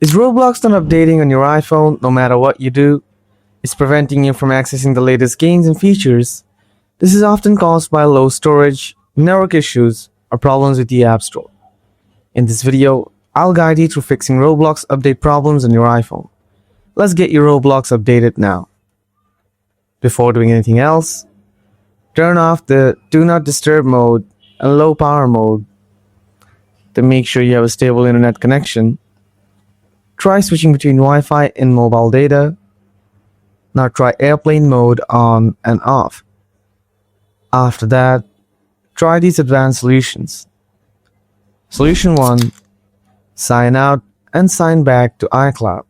Is Roblox not updating on your iPhone no matter what you do? It's preventing you from accessing the latest games and features. This is often caused by low storage, network issues, or problems with the App Store. In this video, I'll guide you through fixing Roblox update problems on your iPhone. Let's get your Roblox updated now. Before doing anything else, turn off the Do Not Disturb mode and Low Power mode to make sure you have a stable internet connection. Try switching between Wi-Fi and mobile data. Now try airplane mode on and off. After that, try these advanced solutions. Solution 1. Sign out and sign back to iCloud.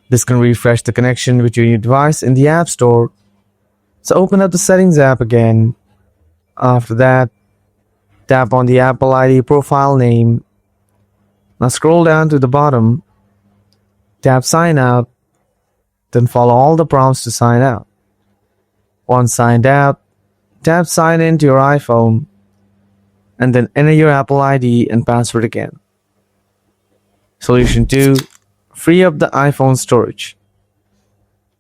This can refresh the connection between your device and the App Store. So open up the Settings app again. After that, tap on the Apple ID profile name. Now scroll down to the bottom, tap Sign Out, then follow all the prompts to sign out. Once signed out, tap Sign In to your iPhone, and then enter your Apple ID and password again. Solution 2. Free up the iPhone storage.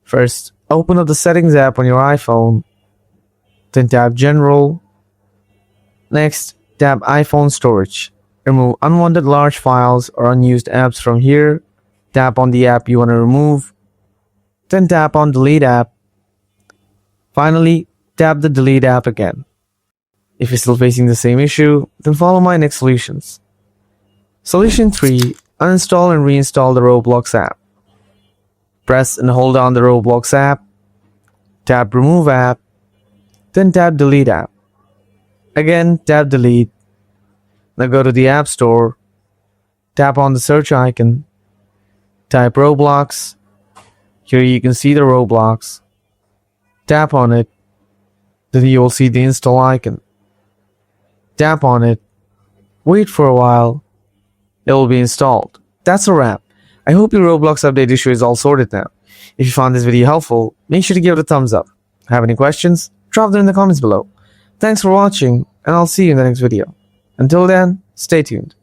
First, open up the Settings app on your iPhone, then tap General. Next, tap iPhone Storage. Remove unwanted large files or unused apps from here. Tap on the app you want to remove. Then tap on Delete App. Finally, tap the Delete app again. If you're still facing the same issue, then follow my next solutions. Solution 3. Uninstall and reinstall the Roblox app. Press and hold down the Roblox app. Tap Remove App. Then tap Delete App. Again, tap Delete. Now go to the App Store, tap on the search icon, type Roblox. Here you can see the Roblox. Tap on it, then you will see the install icon. Tap on it, wait for a while, it will be installed. That's a wrap. I hope your Roblox update issue is all sorted now. If you found this video helpful, make sure to give it a thumbs up. Have any questions? Drop them in the comments below. Thanks for watching, and I'll see you in the next video. Until then, stay tuned.